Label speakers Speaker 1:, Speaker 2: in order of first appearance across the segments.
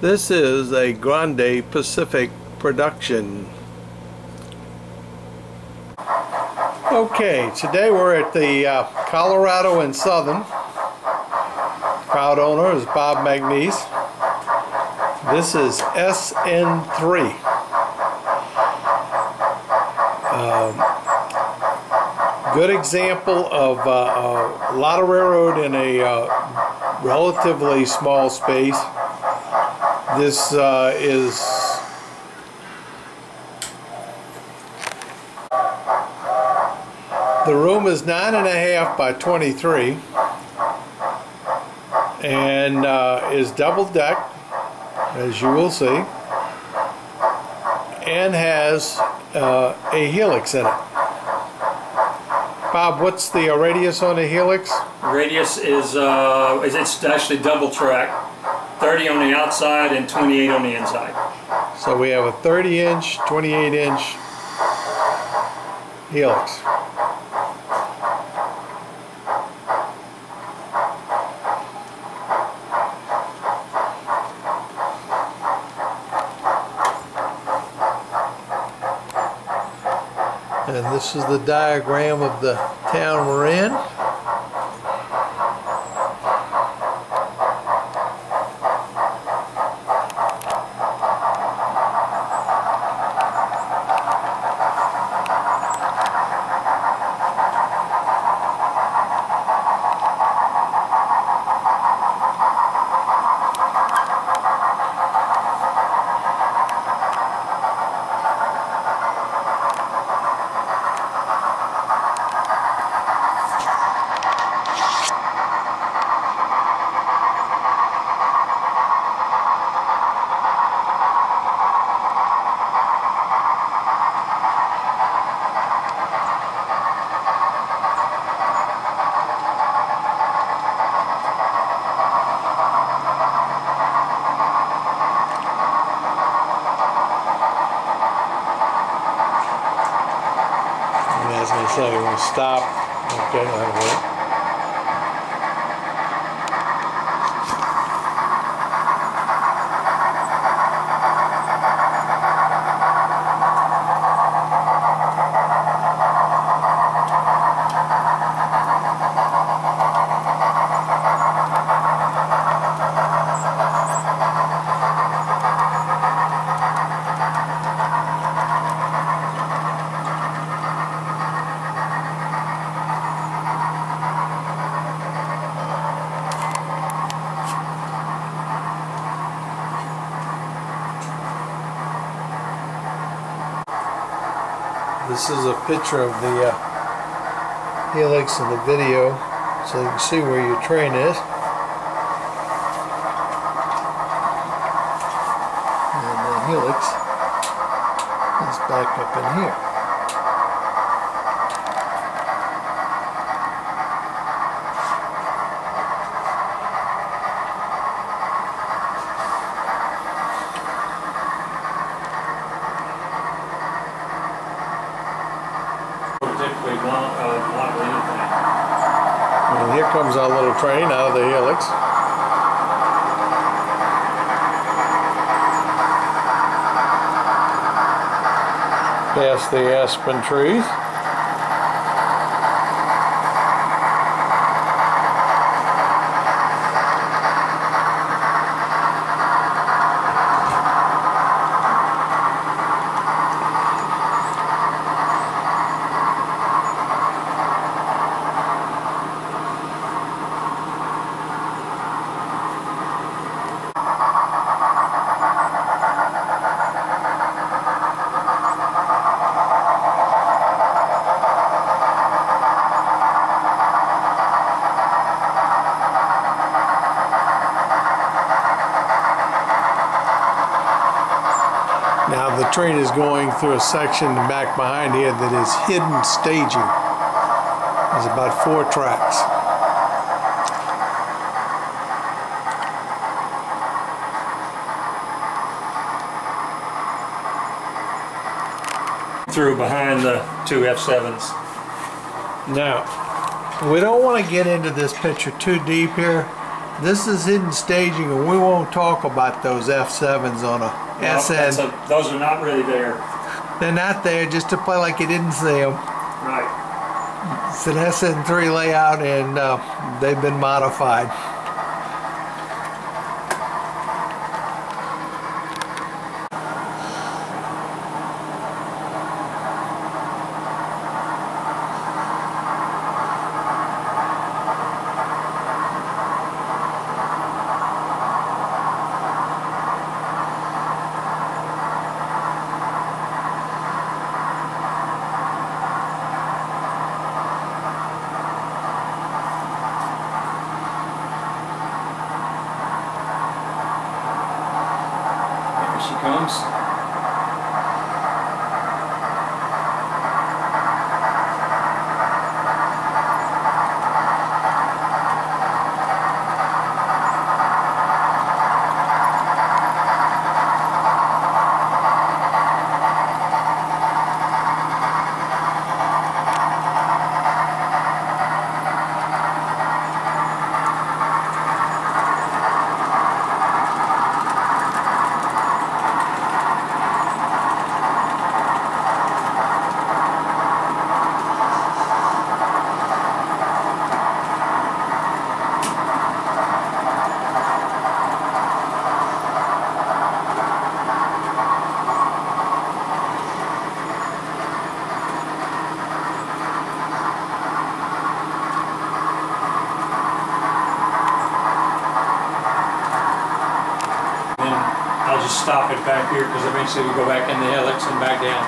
Speaker 1: This is a Grande Pacific production. Okay, today we're at the Colorado and Southern. Proud owner is Bob Magnese. This is Sn3. Good example of a lot of railroad in a relatively small space. This is the room is 9.5 by 23 and is double decked, as you will see, and has a helix in it. Bob, what's the radius on the helix?
Speaker 2: Radius is it's actually double track, 30 on the outside and 28 on the inside.
Speaker 1: So we have a 30-inch, 28-inch helix. And this is the diagram of the town we're in. So you want to stop. Okay, that'll work. This is a picture of the helix in the video, so you can see where your train is. And the helix is back up in here. And here comes our little train out of the helix. Past the aspen trees. Now the train is going through a section back behind here that is hidden staging. There's about 4 tracks.
Speaker 2: Through behind the 2 F7s.
Speaker 1: Now, we don't want to get into this picture too deep here. This is hidden staging, and we won't talk about those F7s on a SN.
Speaker 2: Those are not really there.
Speaker 1: They're not there just to play like you didn't see them.
Speaker 2: Right.
Speaker 1: It's an Sn3 layout, and they've been modified.
Speaker 2: She comes. I'll just stop it back here because eventually we go back in the helix and back down.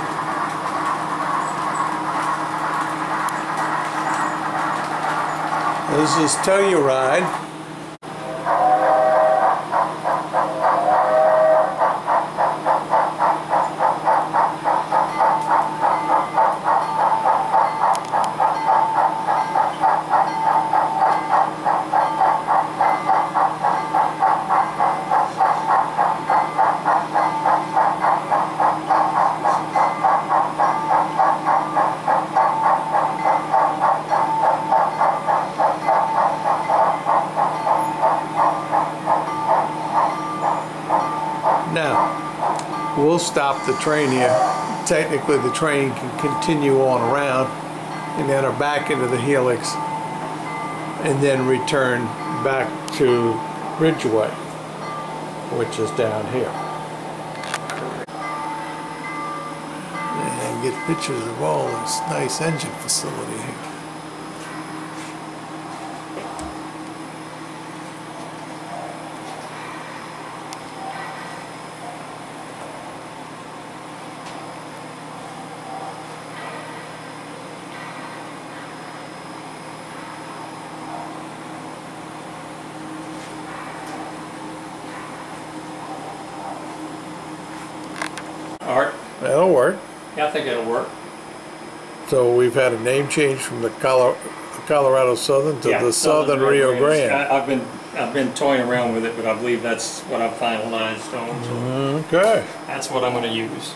Speaker 1: This is Telluride. Now, we'll stop the train here. Technically, the train can continue on around and enter back into the helix and then return back to Ridgeway, which is down here. And get pictures of all this nice engine facility here.
Speaker 2: Art?
Speaker 1: That'll work.
Speaker 2: Yeah, I think it'll work.
Speaker 1: So we've had a name change from the Colorado Southern to the Southern Rio Grande.
Speaker 2: I've been toying around with it, but I believe that's what I've finalized on. So
Speaker 1: Okay.
Speaker 2: that's what I'm going to use.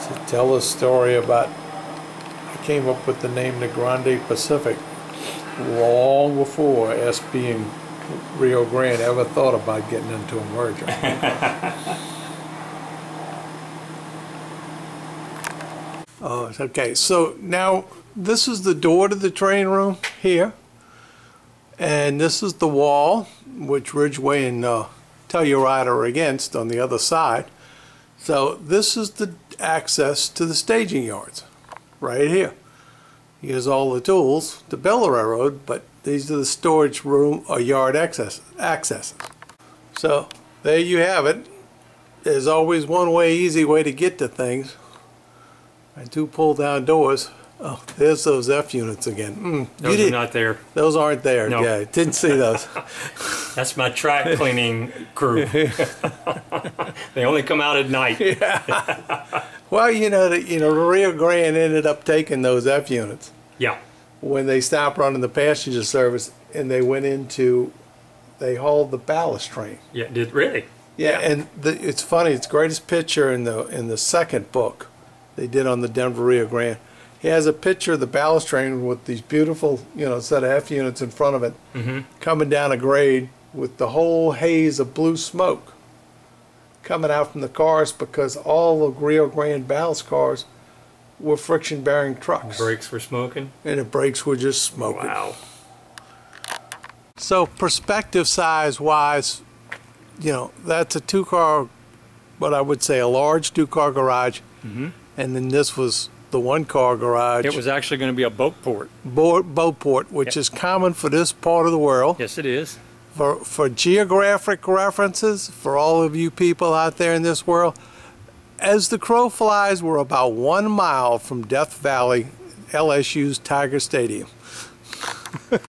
Speaker 1: So tell a story about, I came up with the name the Grande Pacific long before SP and Rio Grande ever thought about getting into a merger. Oh, okay. So now this is the door to the train room here, and this is the wall which Ridgeway and Telluride are against on the other side. So this is the access to the staging yards right here. Here's all the tools to build a railroad, but these are the storage room or yard accesses. So there you have it. There's always one way, easy way to get to things. And two pull down doors. Oh, there's those F units again.
Speaker 2: Those are not there.
Speaker 1: Those aren't there.
Speaker 2: No.
Speaker 1: Yeah, didn't see those.
Speaker 2: That's my track cleaning crew. They only come out at night.
Speaker 1: Yeah. Well, the Rio Grande ended up taking those F units.
Speaker 2: Yeah.
Speaker 1: When they stopped running the passenger service and they hauled the ballast train.
Speaker 2: Yeah, did really?
Speaker 1: Yeah, and it's funny. It's the greatest picture in the second book they did on the Denver Rio Grande. He has a picture of the ballast train with these beautiful, set of F units in front of it, coming down a grade with the whole haze of blue smoke coming out from the cars because all the Rio Grande ballast cars were friction-bearing trucks.
Speaker 2: Brakes were smoking?
Speaker 1: And the brakes were just smoking.
Speaker 2: Wow.
Speaker 1: So perspective size-wise, that's a two-car, what I would say a large two-car garage, and then this was the one-car garage.
Speaker 2: It was actually going to be a boat port.
Speaker 1: Boat port, which is common for this part of the world.
Speaker 2: Yes, it is.
Speaker 1: For geographic references, for all of you people out there in this world, as the crow flies, we're about 1 mile from Death Valley, LSU's Tiger Stadium.